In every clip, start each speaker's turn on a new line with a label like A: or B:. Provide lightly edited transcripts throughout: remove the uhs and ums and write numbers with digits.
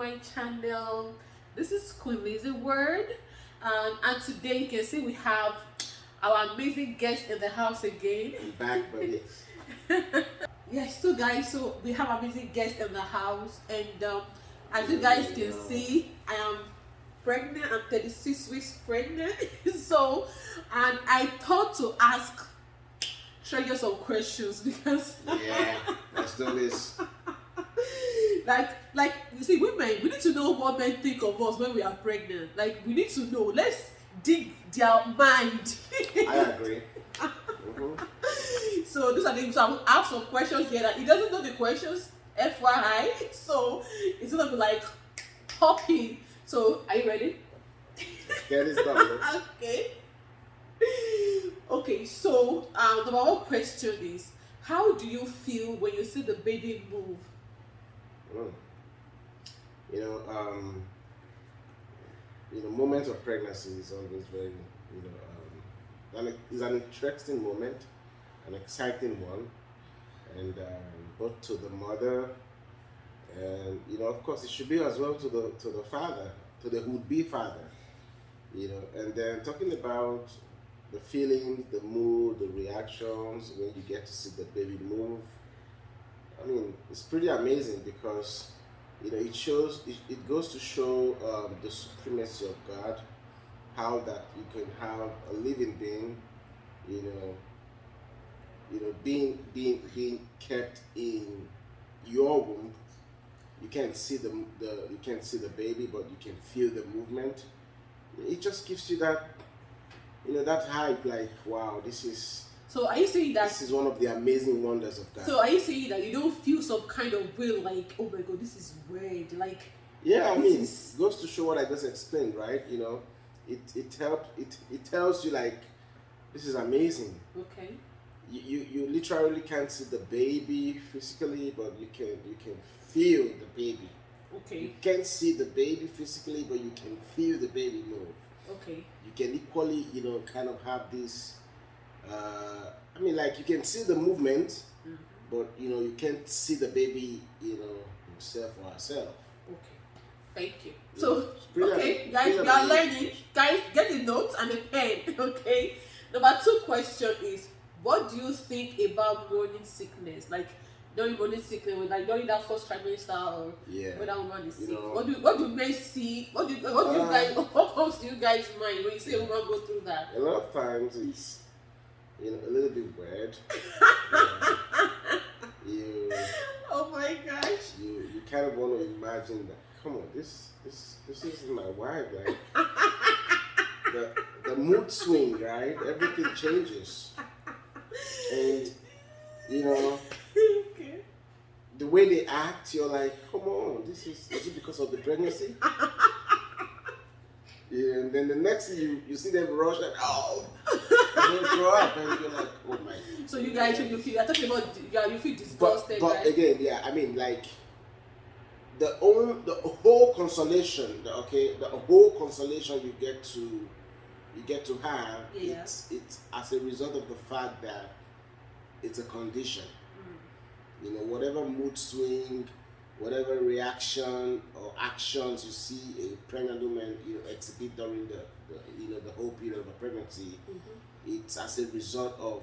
A: my channel. This is Queen Lizzie Word, and today you can see we have our amazing guest in the house again.
B: I'm back, baby.
A: Yes, so guys, so we have amazing guest in the house, and as you guys can see, I am pregnant. I'm 36 weeks pregnant. So, and I thought to ask Treasure some questions because
B: Yeah, let's do this.
A: like you see, women, we need to know what men think of us when we are pregnant. Like we need to know. Let's dig their mind.
B: I agree.
A: So these are the so I have some questions here that he doesn't know the questions. FYI. So it's gonna be like talking. So are you ready?
B: Let's get this done.
A: Okay. Okay, so number one question is, how do you feel when you see the baby move?
B: You know, moment of pregnancy is always very, is an interesting moment, an exciting one, and both to the mother, and of course, it should be as well to the father, to the would-be father, and then talking about the feelings, the mood, the reactions when you get to see the baby move. I mean, it's pretty amazing because it goes to show the supremacy of God, how that you can have a living being, being kept in your womb. You can't see you can't see the baby, but you can feel the movement. It just gives you that that hype, like, wow,
A: So are you saying that
B: this is one of the amazing wonders of God.
A: So are you saying that you don't feel some kind of will, like, oh my god, this is weird, like?
B: Yeah, I mean, it goes to show what I just explained, right? It tells you, like, this is amazing.
A: Okay.
B: You literally can't see the baby physically, but you can feel the baby.
A: Okay.
B: You can't see the baby physically, but you can feel the baby move.
A: Okay.
B: You can equally, kind of have this. I mean, like, you can see the movement, but you can't see the baby, himself or herself.
A: Okay, thank you. So, okay,
B: Brilliant.
A: guys, we are learning. Guys, get a note and a pen. Okay. Number two question is, what do you think about morning sickness? Like during morning sickness, like during that first trimester, or when that woman is sick. What do men see? What comes to you guys' mind when you see a woman go through that?
B: A lot of times it's a little bit weird.
A: Oh my gosh.
B: You kind of want to imagine that. Come on, this isn't my wife. Like the mood swing, right? Everything changes, and
A: Okay.
B: the way they act, you're like, come on, is it because of the pregnancy? Yeah, and then the next thing you see them rush and they throw up, and you're like, oh my.
A: So you guys, you feel disgusted.
B: But
A: right?
B: again, yeah, I mean, like, the whole consolation, the whole consolation you get to have, it's as a result of the fact that it's a condition. Whatever mood swing, whatever reaction or actions you see a pregnant woman exhibit during the whole period of a pregnancy, it's as a result of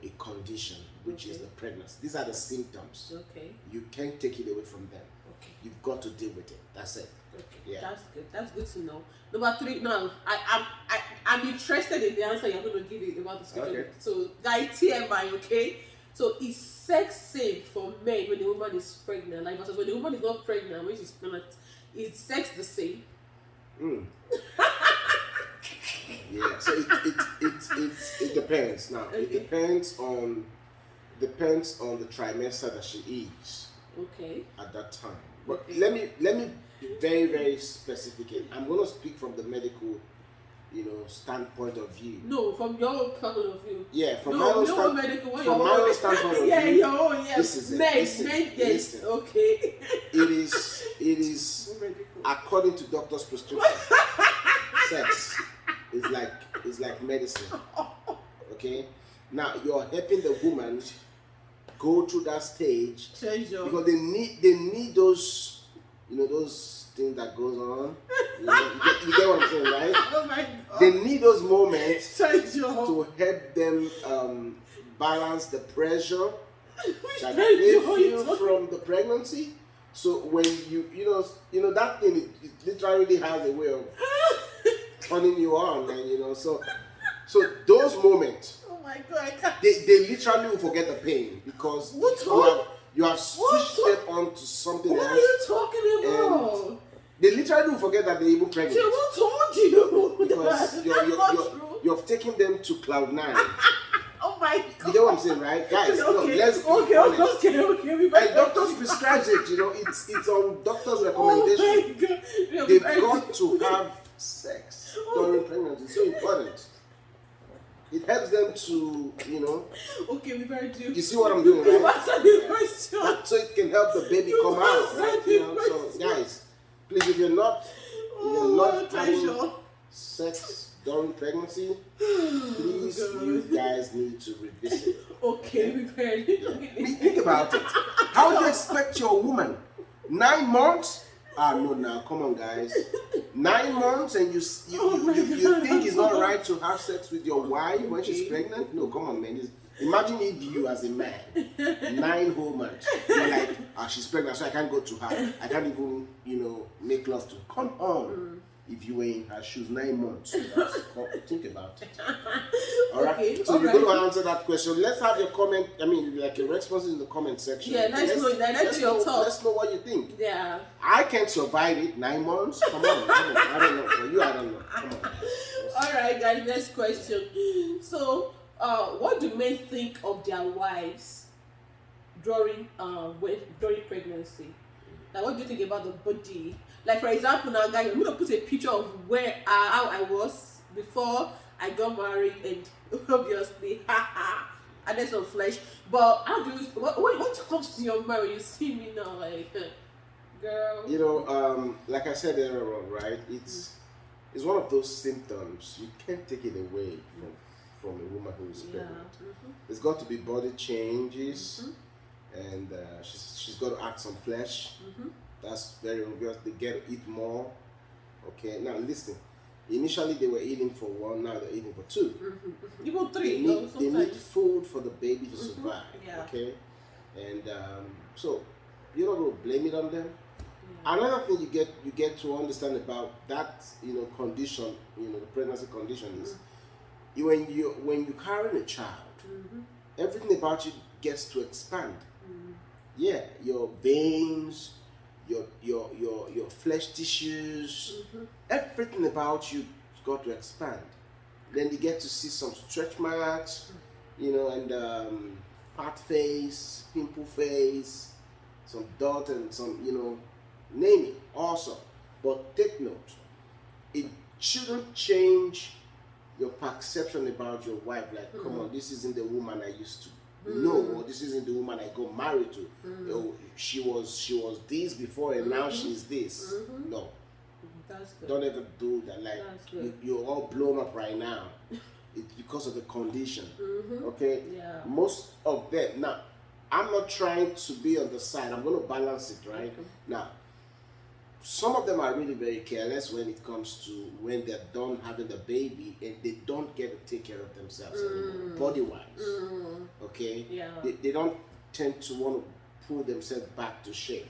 B: a condition, which is the pregnancy. These are the symptoms.
A: Okay.
B: You can't take it away from them.
A: Okay.
B: You've got to deal with it. That's it.
A: Okay.
B: Yeah.
A: That's good. That's good to know. Number three. Now, I'm interested in the answer you're going to give it about the scripture.
B: Okay.
A: So, guy, TMI. Okay. So, is sex safe for men when the woman is pregnant? Like, versus when the woman is not pregnant, when she's pregnant, is sex the same?
B: Yeah. So it depends. Now,
A: Okay.
B: it depends on the trimester that she is.
A: Okay.
B: At that time. But let me be very, very specific. I'm going to speak from the medical, standpoint of view.
A: No, from your own point of view.
B: Yeah, from my own standpoint of
A: yeah,
B: view.
A: your own, yes.
B: This is it.
A: Men, yes.
B: Listen.
A: Okay.
B: It is according to doctor's prescription. Sex is like medicine. Okay? Now you're helping the woman go through that stage
A: Treasure.
B: because they need those those things that goes on. You get what I'm saying, right?
A: Oh my God.
B: They need those moments
A: Treasure.
B: to help them balance the pressure
A: Which
B: that
A: treasure
B: they
A: are you
B: feel
A: talking-
B: from the pregnancy. So when you know that thing, it literally has a way of turning you on, and so those moments,
A: Oh my God, I can't.
B: they literally will forget the pain because
A: What
B: you have switched them on to something
A: What are
B: else.
A: you talking about?
B: They literally will forget that they're even pregnant
A: Who told you?
B: because
A: That's not true.
B: you're taking them to cloud 9.
A: Oh my
B: You
A: God.
B: get what I'm saying, right, guys? No, let's be
A: okay.
B: honest.
A: We
B: And doctors prescribes it. It's on doctors' recommendation.
A: Oh my God. Yeah,
B: They've
A: I-
B: got to have sex during pregnancy. It's so important. It helps them to,
A: Okay, we better do.
B: you see what I'm doing,
A: You
B: right?
A: answer the question.
B: So it can help the baby
A: You
B: come out,
A: answered
B: right?
A: the
B: So
A: question.
B: guys, please, if you're not
A: Oh,
B: having
A: treasure.
B: sex during pregnancy,
A: Oh,
B: please,
A: God.
B: you guys need to revisit.
A: Okay, we better.
B: Think about it. How do you expect your woman 9 months? No, now come on, guys. 9 months and you
A: Oh my
B: you
A: God.
B: think it's not right to have sex with your wife when she's
A: Okay.
B: pregnant? No, come on, man. Imagine if you, as a man, 9 whole months, you're like, she's pregnant, so I can't go to her. I can't even, make love to her. Come on. If you were in her shoes 9 months, think about it. All right.
A: Okay,
B: So
A: all
B: you're
A: right.
B: going to answer that question. Let's have your comment. Like your responses in the comment section.
A: Yeah, let's know your thoughts.
B: Let's know what you think.
A: Yeah.
B: I can't survive it 9 months. Come on. I don't know. For you, I don't know. Come on.
A: All right, guys. Next question. So, what do men think of their wives during pregnancy? Like, what do you think about the body? Like, for example, now, guys, I'm gonna put a picture of how I was before I got married, and obviously, I had some flesh. But how do you? What comes to your mind when you see me now, like, girl?
B: Like I said earlier on, right? It's one of those symptoms you can't take it away from a woman who is
A: Yeah.
B: pregnant. There's got to be body changes, and she's got to add some flesh. That's very obvious. They get to eat more. Okay, now listen. Initially they were eating for 1, now they're eating for 2.
A: Even 3.
B: They need
A: sometimes.
B: food for the baby to survive.
A: Yeah.
B: Okay, and so you're not going to blame it on them.
A: Yeah.
B: Another thing you get to understand about that condition, the pregnancy condition is when you carry a child, everything about you gets to expand. Yeah, your veins, your flesh tissues, everything about you got to expand. Then you get to see some stretch marks, and fat face, pimple face, some dot, and some name it, awesome. But take note, it shouldn't change your perception about your wife. Like, come on, this isn't the woman I used to know, or this isn't the woman I got married to. Oh, she was this before, and now she's this. No,
A: That's good.
B: don't ever do that. Like,
A: That's good.
B: you're all blown up right now. It's because of the condition. Okay.
A: Yeah.
B: Most of them. Now, I'm not trying to be on the side. I'm going to balance it, right? Now, some of them are really very careless when it comes to when they're done having the baby and they don't get to take care of themselves anymore, body-wise. Okay?
A: Yeah.
B: They don't tend to want to pull themselves back to shape.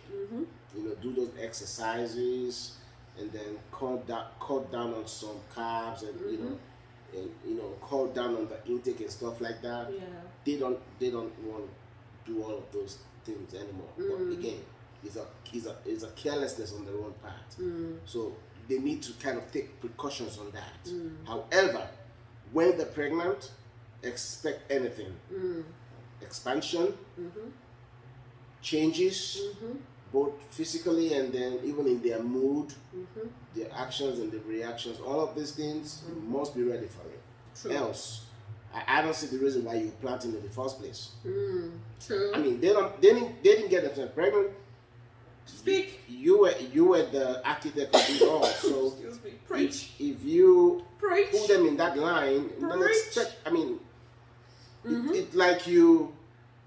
B: Do those exercises and then cut down on some carbs and cut down on the intake and stuff like that.
A: Yeah.
B: They don't want to do all of those things anymore. But again, it's a carelessness on their own part. So they need to kind of take precautions on that. However, when they're pregnant, expect anything. Expansion, changes, both physically and then even in their mood, their actions and the reactions, all of these things, you must be ready for it.
A: True.
B: Else, I don't see the reason why you planted in the first place.
A: True.
B: I mean, they didn't get themselves pregnant.
A: Speak.
B: You were the architect of it all. So
A: Excuse me. Preach.
B: if you
A: Preach.
B: put them in that line, then
A: Preach.
B: expect. I mean, it's like you.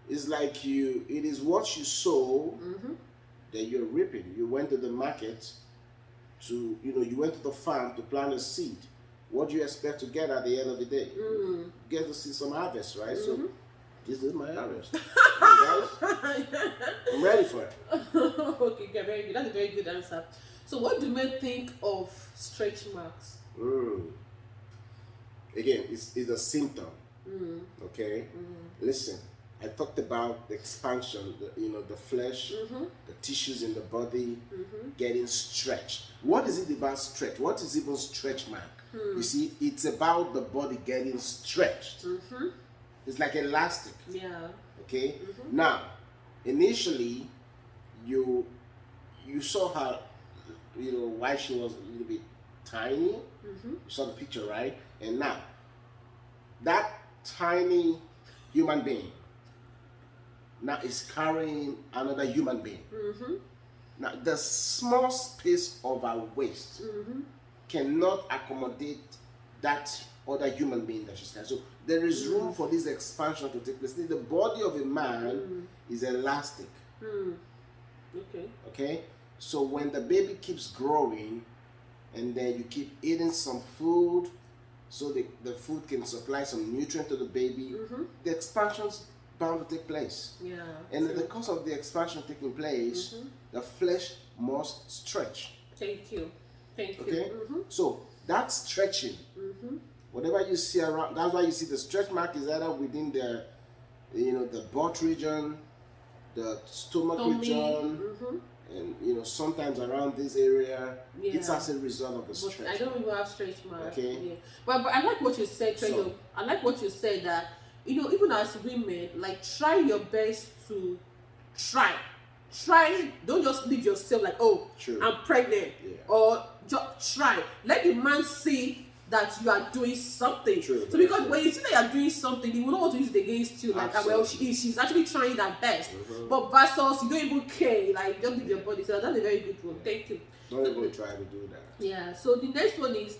B: It is what you sow that you're reaping. You went to the market to, you went to the farm to plant a seed. What do you expect to get at the end of the day? Get to see some harvest, right? So this is my harvest. Guys, I'm ready for it.
A: Okay, very good. That's a very good answer. So what do men think of stretch marks?
B: Again, it's a symptom. Okay? Listen, I talked about the expansion, the flesh, the tissues in the body getting stretched. What is it about stretch? What is even stretch mark? You see, it's about the body getting stretched. It's like elastic.
A: Yeah.
B: Okay? Now, initially, you saw her, why she was a little bit tiny. You saw the picture, right? And now, that tiny human being now is carrying another human being. Now, the small space of our waist cannot accommodate that other human being that she's carrying. So there is room for this expansion to take place. The body of a man is elastic. Okay? So when the baby keeps growing, and then you keep eating some food, so the food can supply some nutrient to the baby, the expansion's bound to take place.
A: Yeah.
B: And in the course of the expansion taking place, the flesh must stretch.
A: Thank you.
B: Okay? So that stretching, whatever you see around, that's why you see the stretch mark is either within the butt region, the stomach region, and sometimes around this area. It's as a result of the stretch.
A: I don't even have stretch marks.
B: Okay.
A: Yeah. But I like what you said, Tredo. I like what you said that even as women, like, try your best to try. Don't just leave yourself like, oh,
B: True.
A: I'm pregnant, or just try. Let the man see that you are doing something.
B: True.
A: So because when you see that you are doing something, he will not want to use it against you. Like, well, she's actually trying her best. But versus you don't even care, like, just leave your body. So that's a very good one. Thank you.
B: Don't even try to do that.
A: Yeah. So the next one is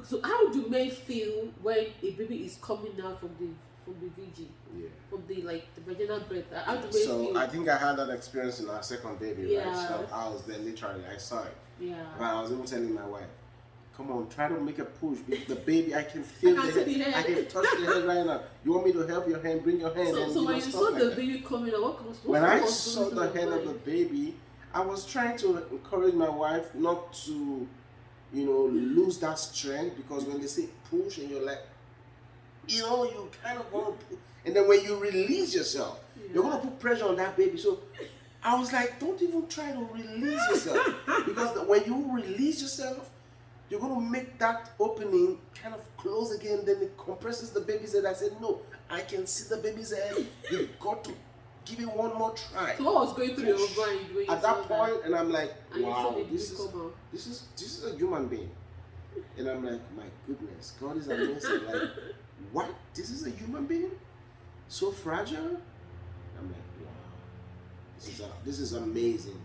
A: so how do men feel when a baby is coming out from the VG?
B: Yeah.
A: From the vaginal birth? How do men
B: So
A: feel?
B: I think I had that experience in our second baby, right?
A: Yeah.
B: So I was there literally, I saw it.
A: Yeah.
B: But I was even telling my wife, come on, try to make a push. The baby, I can feel
A: I can see the head.
B: I can touch the head right now. You want me to help your hand? Bring your hand.
A: So when you saw the baby coming out,
B: when I saw the head of the baby, I was trying to encourage my wife not to, lose that strength, because when they say push and you're like, you kind of want to push. And then when you release yourself, you're going to put pressure on that baby. So I was like, don't even try to release yourself. Because when you release yourself, you're going to make that opening kind of close again. Then it compresses the baby's head. I said, no, I can see the baby's head. You've got to give it one more try.
A: So what was going through your mind when you
B: at that point? And I'm like, wow, this is a human being. And I'm like, my goodness, God is amazing. Like, what? This is a human being? So fragile? I'm like, wow, this is amazing.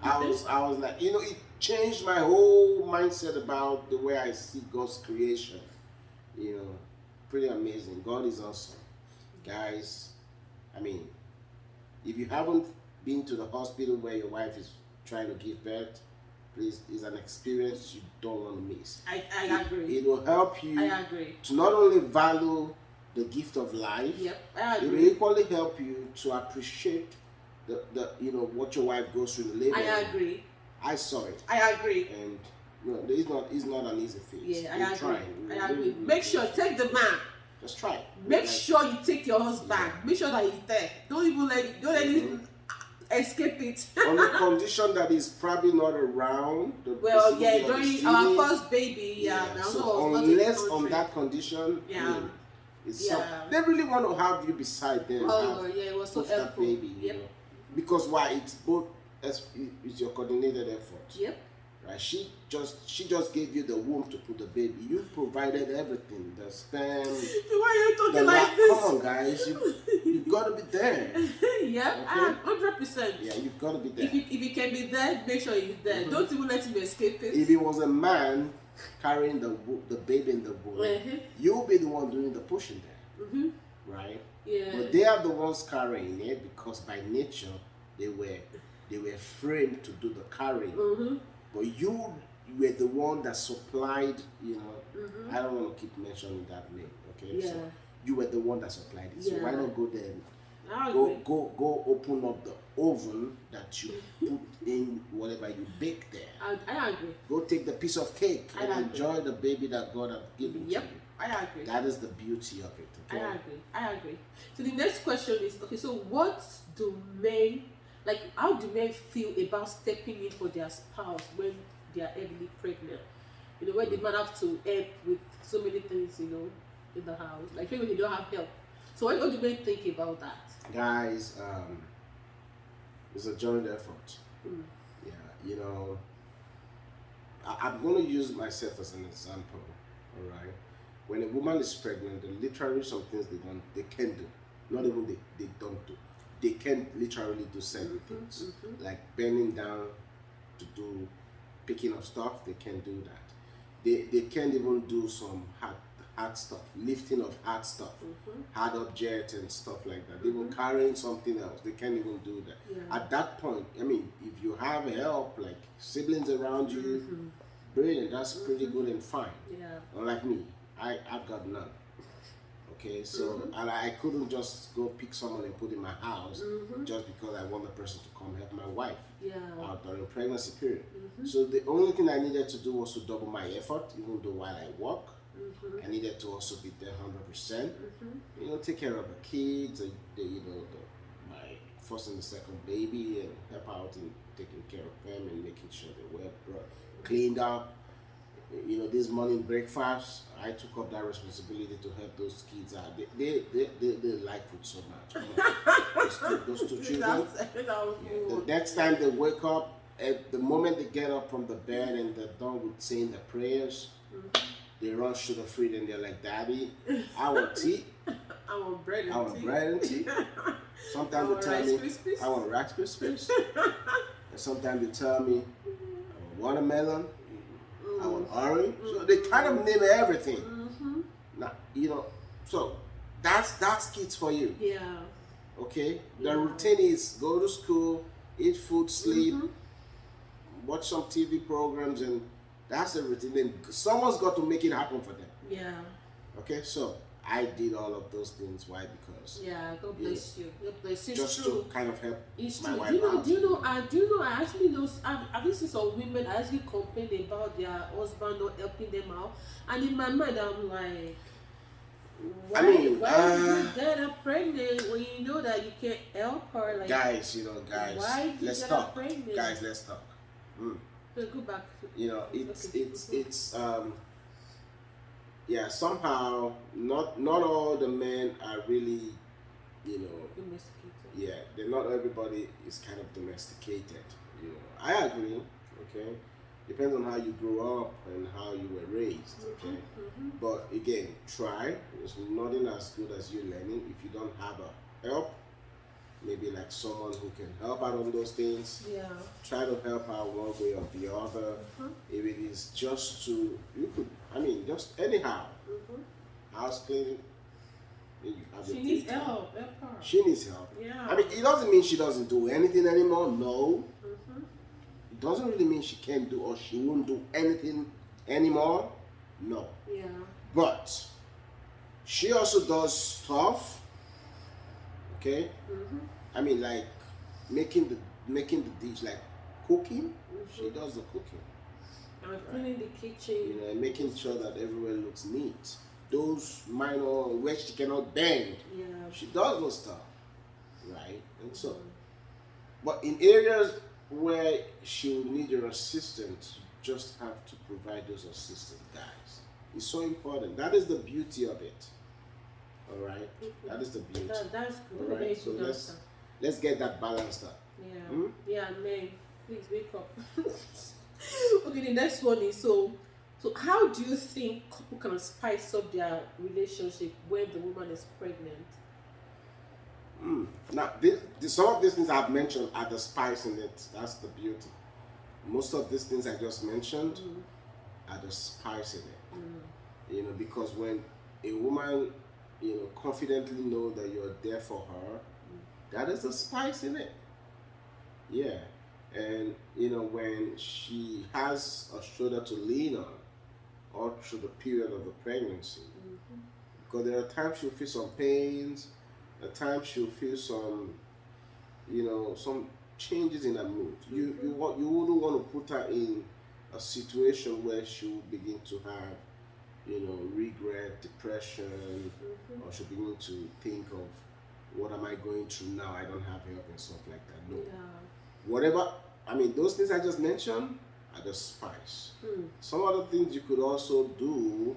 B: I was like, it changed my whole mindset about the way I see God's creation. Pretty amazing. God is awesome. Guys, I mean, if you haven't been to the hospital where your wife is trying to give birth, please, it's an experience you don't want to miss.
A: I agree.
B: It will help you
A: I agree.
B: to not only value the gift of life,
A: I agree.
B: it will equally help you to appreciate the what your wife goes through in the labor.
A: I agree.
B: I saw it.
A: I agree.
B: And it's not an easy feat.
A: Yeah,
B: You're
A: I agree.
B: trying.
A: I agree. Make sure, take the man.
B: Just try.
A: Make sure you take your husband. Make sure that he's there. Don't let him escape it.
B: On the condition that he's probably not around.
A: During our first baby,
B: So unless on that condition, they really want to have you beside them.
A: It was so helpful.
B: That baby, because why? It's both. It's your coordinated effort.
A: Yep.
B: Right? She just gave you the womb to put the baby. You provided everything. The sperm.
A: Why are you talking like this?
B: Come on, guys. You've got to be there.
A: Yeah, 100%.
B: Yeah, you've got to be there.
A: If he can be there, make sure he's there. Don't even let him escape it.
B: If it was a man carrying the baby in the womb, you'll be the one doing the pushing there. Right?
A: Yeah.
B: But they are the ones carrying it because by nature they were framed to do the carrying.
A: Mm-hmm.
B: But you were the one that supplied,
A: Mm-hmm.
B: I don't want to keep mentioning that name, okay?
A: Yeah.
B: So you were the one that supplied it. So why
A: Yeah.
B: not go there and
A: I
B: go
A: agree.
B: go open up the oven that you put in whatever you bake there.
A: I agree.
B: Go take the piece of cake
A: I
B: and
A: agree.
B: enjoy the baby that God has given
A: Yep.
B: to you.
A: I agree.
B: That is the beauty of it, okay?
A: I agree. So the next question is, okay, so what do men, like, how do men feel about stepping in for their spouse when they are heavily pregnant? You know, when the man have to help with so many things, you know, in the house. Like, when they don't have help. So what do men think about that?
B: Guys, it's a joint effort.
A: Mm.
B: Yeah, I'm going to use myself as an example, all right? When a woman is pregnant, there are literally some things they can do. Not even they don't do. They can literally do certain things. Like bending down to do picking up stuff, they can do that. They can't even do some hard stuff, lifting of hard stuff, hard objects and stuff like that. Even carrying something else, they can't even do that.
A: Yeah.
B: At that point, I mean, if you have help, like siblings around you, brilliant, that's pretty good and fine.
A: Yeah.
B: Unlike me, I've got none. Okay, so and I couldn't just go pick someone and put in my house just because I want the person to come help my wife out during pregnancy period. So the only thing I needed to do was to double my effort, even though while I work, I needed to also be there 100%. You know, take care of the kids, my first and the second baby, and help out in taking care of them and making sure they were cleaned up. You know, this morning breakfast, I took up that responsibility to help those kids out. They like food so much. Those two children. The next time they wake up, at the moment they get up from the bed and they're done with saying the prayers, they run to the fridge and they're like, "Daddy, I want tea.
A: I want bread and tea.
B: I want bread and tea." Sometimes they tell me,
A: Krispies.
B: "I want Rice Krispies." And sometimes they tell me, "I want watermelon. I want orange." So they kind of name everything. Now, so that's kids for you.
A: Yeah.
B: Okay?
A: Yeah.
B: The routine is go to school, eat food, sleep, watch some TV programs, and that's the routine. Then someone's got to make it happen for them.
A: Yeah.
B: Okay? So I did all of those things. Why? Because
A: Yeah, God bless you. God bless you.
B: just
A: It's true.
B: to kind of help
A: It's
B: my
A: true.
B: wife
A: Do you know?
B: out.
A: Do you know? I actually know. I've seen some women actually complain about their husband not helping them out, and in my mind, I'm like, why? Why did you get her pregnant when you know that you can't help her? Like,
B: guys,
A: why did you
B: let's
A: get
B: talk.
A: her pregnant?
B: Guys, let's talk.
A: Go back.
B: It's yeah, somehow not all the men are really,
A: Domesticated.
B: yeah, not everybody is kind of domesticated. I agree. Okay, depends on how you grew up and how you were raised. Okay, but again, try. There's nothing as good as you learning. If you don't have a help, maybe like someone who can help out on those things.
A: Yeah.
B: Try to help out one way or the other. If it is just just anyhow, house cleaning. You have
A: She
B: your
A: needs
B: free time.
A: help. Help her.
B: She needs help.
A: Yeah.
B: I mean, it doesn't mean she doesn't do anything anymore. No. It doesn't really mean she can't do or she won't do anything anymore. No.
A: Yeah.
B: But she also does stuff. Okay. I mean, like making the dish, like cooking. She does the cooking.
A: And cleaning the kitchen.
B: And making sure that everywhere looks neat. Those minor where she cannot bend,
A: Yeah.
B: she does those stuff, right? And so, but in areas where she will need your assistance, you just have to provide those assistance, guys. It's so important. That is the beauty of it. All right, that is the beauty.
A: That's good.
B: All right, so let's get that balanced up.
A: Yeah. Yeah, man. Please wake up. Okay, the next one is so how do you think couple can spice up their relationship when the woman is pregnant?
B: Now, some of these things I've mentioned are the spice in it. That's the beauty. Most of these things I just mentioned are the spice in it. Because when a woman confidently know that you're there for her. That is the spice in it. Yeah. And when she has a shoulder to lean on all through the period of the pregnancy,
A: Mm-hmm.
B: because there are times she'll feel some pains, at times she'll feel some changes in her mood. You wouldn't want to put her in a situation where she will begin to have regret, depression,
A: Mm-hmm.
B: or she'll begin to think of what am I going through now? I don't have help and stuff like that. No,
A: Yeah.
B: whatever. I mean, those things I just mentioned are the spice.
A: Mm.
B: Some other things you could also do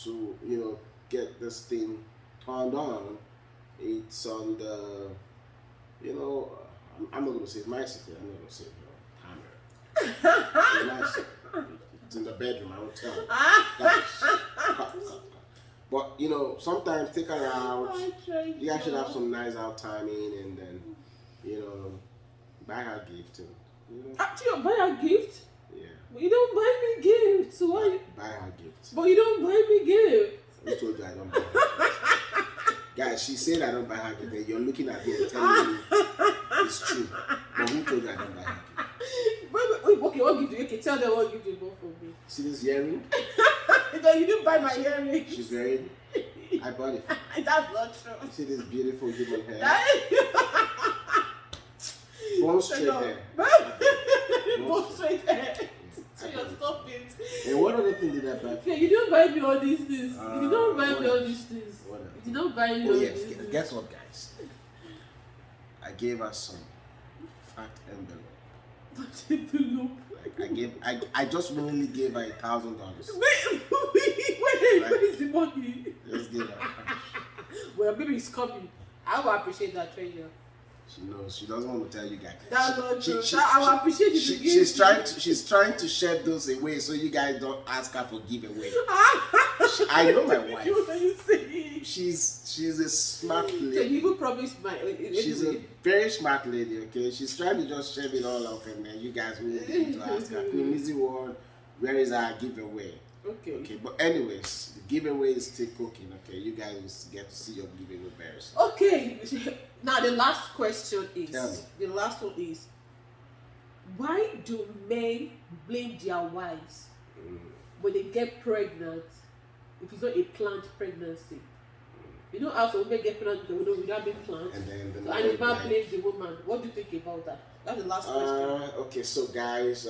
B: to get this thing turned on. It's on the I'm not going to say my secret. I'm not going to say camera. It's my secret. It's in the bedroom. I won't tell you. Guys, cut. But sometimes take her out. You guys should have some nice out timing, and then buy her a gift. And,
A: Actually, buy a gift.
B: yeah.
A: But you don't buy me gifts. Why?
B: Buy her a gift.
A: But you don't buy me gifts.
B: Who told you I don't buy her gifts? Guys, she said I don't buy her gift, and you're looking at me and telling me it's true. But who told you I don't buy her gift?
A: Wait, okay, what gift? Okay, tell them what gift you bought for me.
B: See this earring?
A: No, you didn't buy my earrings.
B: She's wearing. I bought it.
A: That's not true.
B: See this beautiful human hair?
A: That
B: Bone straight hair.
A: Bone straight hair. So
B: I
A: you're
B: bought it.
A: stop it.
B: And what other thing did I buy?
A: Yeah, you don't buy me all these things. You did not buy me
B: what
A: all
B: else?
A: these things.
B: What else?
A: You did not buy me
B: Oh
A: all
B: yes.
A: these things.
B: Guess what, guys? I gave her some fat envelope.
A: But envelope.
B: I just willingly gave her $1,000.
A: Where is the money?
B: Just gave her cash.
A: Well, maybe it's coming. I will appreciate that treasure.
B: She knows. She doesn't want to tell you guys.
A: That's not true.
B: She-
A: I will appreciate you to give.
B: She's trying to shed those away so you guys don't ask her for giveaway. I know my wife.
A: What are you saying?
B: She's a smart
A: So you
B: lady.
A: even promised my.
B: She's a very smart lady, okay? She's trying to just shove it all off, and then you guys will begin to ask her, Queen Lizzie Ward, where is our giveaway?
A: Okay.
B: Okay, but anyways, the giveaway is still cooking, okay? You guys will get to see your giveaway bears.
A: Okay. Now the last question
B: Tell me.
A: is. The last one is. Why do men blame their wives when they get pregnant if it's not a planned pregnancy? You know how some women get pregnant without being planned?
B: And then the
A: So,
B: man
A: and the
B: would
A: man
B: like,
A: blames the woman. What do you think about that? That's the last question.
B: okay, so guys,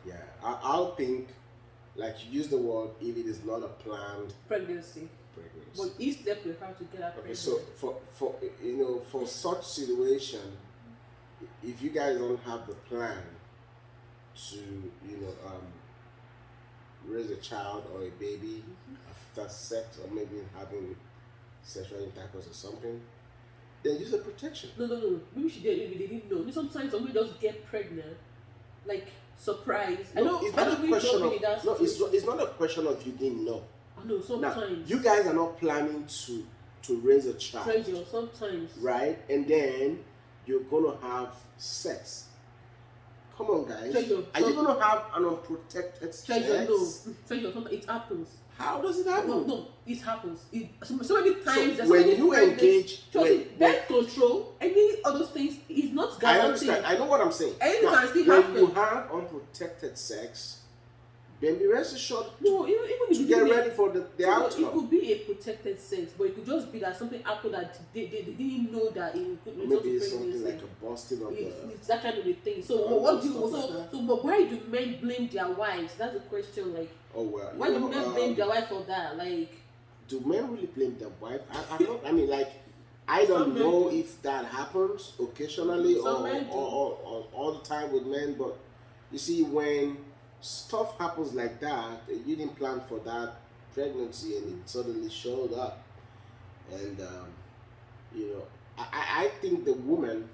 B: yeah, I'll think, like you use the word, if it is not a planned
A: Pregnancy.
B: pregnancy.
A: But each step will have to get her
B: Okay,
A: pregnant.
B: so for such situation, if you guys don't have the plan to raise a child or a baby after sex, or maybe having sexual intercourse or something, then use a protection.
A: No. Maybe she did. Maybe they didn't know. Sometimes some women just get pregnant, like surprise.
B: No, it's not a question of
A: that.
B: no. It's not a question of you didn't know.
A: I know
B: Now,
A: sometimes.
B: you guys are not planning to raise a child,
A: Treasure sometimes.
B: right? And then you're gonna have sex. Come on, guys.
A: Treasure,
B: Are you gonna have an unprotected
A: Treasure, no.
B: sex?
A: Treasure, sometimes it happens.
B: How does it happen?
A: No, it happens. So many times.
B: So when you engage,
A: birth control, any of those things is not
B: I
A: guaranteed.
B: understand. I know what I'm saying.
A: Anything
B: Now,
A: can still
B: when
A: happen.
B: you have unprotected sex, then be rest assured
A: No, even if
B: to
A: you
B: get
A: didn't-
B: ready for the
A: It
B: outcome.
A: could be a protected sex, but it could just be that something happened that they didn't know that it could result
B: Maybe
A: in
B: it's something
A: pregnancy.
B: like a busting of the.
A: It's that kind of a thing. So
B: Oh,
A: what do you
B: stuff like that.
A: but why do men blame their wives? That's the question. Like,
B: Oh well.
A: why do men blame their wife for that? Like,
B: Do men really blame their wife? I'm not. I mean, like, I don't
A: Some men
B: know
A: do.
B: if that happens occasionally
A: Some men do.
B: or all the time with men. But you see, when stuff happens like that, and you didn't plan for that pregnancy, and it suddenly showed up, and I think the woman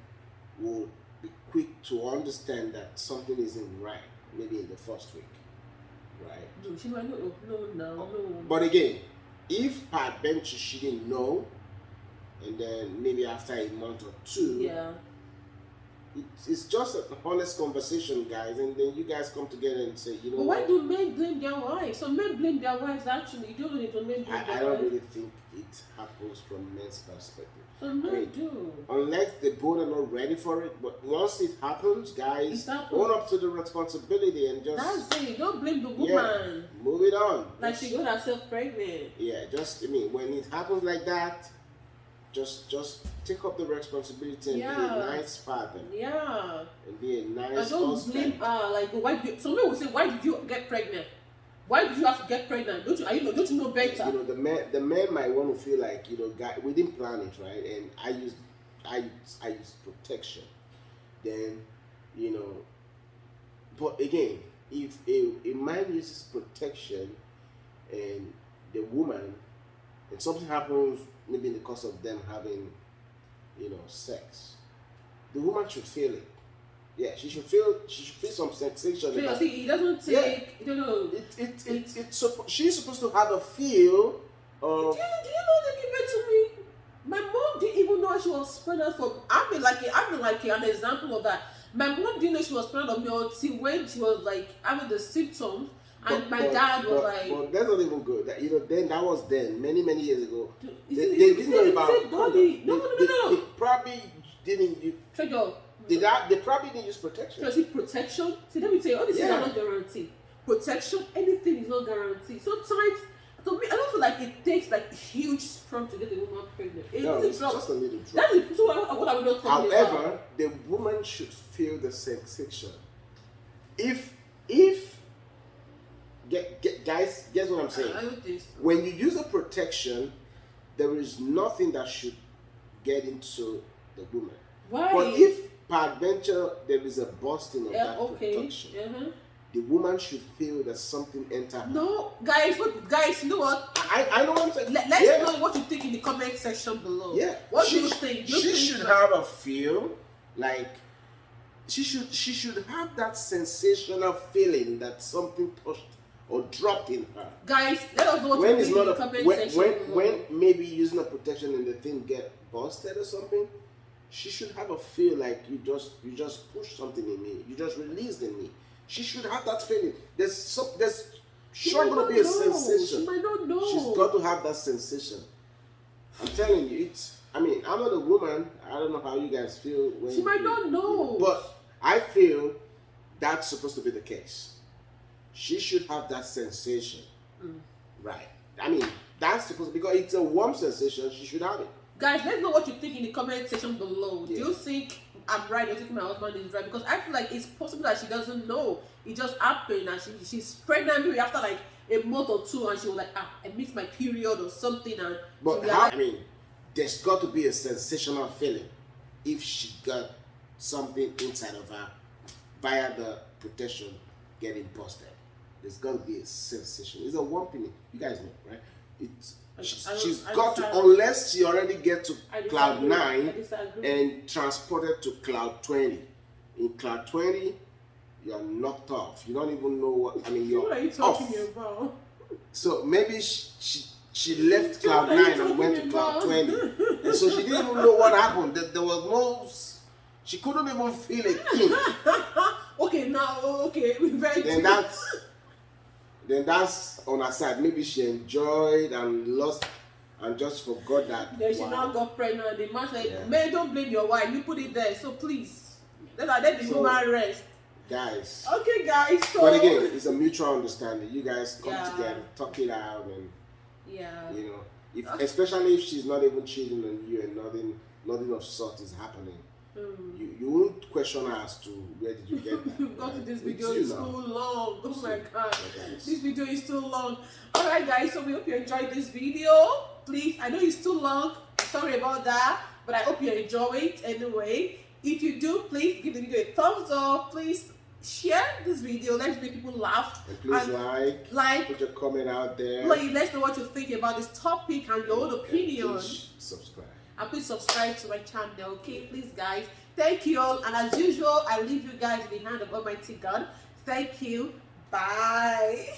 B: will be quick to understand that something isn't right. Maybe in the first week, right?
A: no, she might not no.
B: But again, if peradventure she didn't know, and then maybe after a month or two,
A: Yeah.
B: it's just an honest conversation, guys, and then you guys come together and say, you know
A: But why
B: what?
A: do men blame their wives? Some men blame their wives actually. You don't know if men blame
B: I
A: their
B: don't
A: wives.
B: really think it happens from men's perspective.
A: Some
B: I
A: men
B: mean,
A: do.
B: unless they both are not ready for it. But once it happens, guys,
A: It happens.
B: own up to the responsibility and just
A: That's it. Don't blame the woman.
B: yeah, move it on.
A: Like
B: Just-
A: she got herself pregnant.
B: yeah, just I mean, when it happens like that, just take up the responsibility and be
A: Yeah.
B: a nice father
A: Yeah.
B: and be a
A: And
B: nice
A: don't
B: husband.
A: blame her. Like, why did you, some people will say, why did you get pregnant? Why did you have to get pregnant? Don't you know better?
B: You know, the man might want to feel like, you know, guy, we didn't plan it, right? And I use protection. Then, you know, but again, if a man uses protection and the woman, and something happens maybe in the course of them having, you know, sex, the woman should feel it. Yeah, she should feel some sensation.
A: So you
B: about-
A: see, he doesn't take. You know.
B: she's supposed to have a feel
A: Do
B: of
A: you know they give it to me? My mom didn't even know she was pregnant for. I've been like an example of that. My mom didn't know she was pregnant of me until when she was like having the symptoms, and my dad was like,
B: but that's not even good. That, you know, then that was then many years ago.
A: "You
B: They,
A: see,
B: they
A: you
B: didn't
A: see,
B: know
A: you
B: about
A: see, body. No,
B: They probably didn't.
A: Treasure.
B: They probably didn't use protection.
A: You see, protection. See, let me tell you, all these things
B: Yeah.
A: are not guaranteed. Protection, anything is not guaranteed. Sometimes, to me, I don't feel like it takes like huge strength to get a woman pregnant. It
B: No,
A: doesn't
B: it's
A: drop.
B: just a little drop.
A: That is so what are we not talking about?
B: However, the woman should feel the sensation. If guys, guess what I'm saying?
A: I don't think so.
B: When you use a protection, there is nothing that should get into the woman.
A: Why?
B: But if peradventure there is a busting of that
A: okay.
B: protection,
A: Uh-huh.
B: the woman should feel that something entered her.
A: No, guys, you know what?
B: I know what I'm saying.
A: Let's
B: Yeah.
A: know what you think in the comment section below.
B: Yeah.
A: What do you think? Do you
B: She
A: think
B: should
A: that-
B: have a feel like she should have that sensational feeling that something touched or dropped in her.
A: Guys, let us know what
B: When
A: you
B: it's
A: think in
B: not
A: the
B: a
A: comment
B: when,
A: section
B: when
A: below.
B: when maybe using a protection and the thing get busted or something, she should have a feel like you just pushed something in me, you just released in me. She should have that feeling. There's
A: She
B: sure
A: might
B: gonna
A: not
B: be a
A: know.
B: sensation.
A: She might not know.
B: She's got to have that sensation. I'm telling you, I mean, I'm not a woman. I don't know how you guys feel when
A: She might not know.
B: but I feel that's supposed to be the case. She should have that sensation.
A: Mm.
B: Right. I mean, that's supposed because it's a warm sensation, she should have it.
A: Guys, let's know what you think in the comment section below.
B: Yeah.
A: Do you think I'm right? Do you think my husband is right? Because I feel like it's possible that she doesn't know. It just happened and she's pregnant maybe after like a month or two and she was like, I missed my period or something and
B: But
A: she
B: how,
A: like,
B: I mean, there's got to be a sensational feeling if she got something inside of her via the protection getting busted. There's got to be a sensation. It's a warm feeling. You guys know, right? She's got to, unless she already get to cloud 9 and transported to cloud 20. In cloud 20, you're knocked off. You don't even know what, I mean, you're
A: What are you
B: off.
A: talking about?
B: So maybe she left cloud
A: What are you
B: 9 and went to
A: talking
B: cloud
A: about?
B: 20. And so she didn't even know what happened. There was no, she couldn't even feel a thing.
A: Okay, now, okay, very
B: Then that's on her side. Maybe she enjoyed and lost and just forgot that.
A: Then she
B: wow.
A: now got pregnant. The man said,
B: Yeah.
A: man, don't blame your wife. You put it there. So please, let the
B: So-
A: woman rest.
B: Guys.
A: Okay, guys. So,
B: But again, it's a mutual understanding. You guys come
A: Yeah.
B: together, talk it out, and
A: yeah.
B: you know, especially if she's not even cheating on you and nothing of sort is happening. You won't question her as to where did you get that.
A: We've got to this
B: It's
A: video
B: you
A: is
B: now.
A: too long. Oh my god.
B: Okay.
A: This video is too long. Alright guys, so we hope you enjoyed this video. Please, I know it's too long. Sorry about that. But I hope you enjoy it anyway. If you do, please give the video a thumbs up. Please share this video. Let's make people laugh.
B: And please
A: And
B: like, put your comment out there.
A: please let's know what you think about this topic and your own
B: And
A: opinion.
B: please subscribe.
A: And please subscribe to my channel, okay? Please, guys. Thank you all. And as usual, I leave you guys in the hand of Almighty God. Thank you. Bye.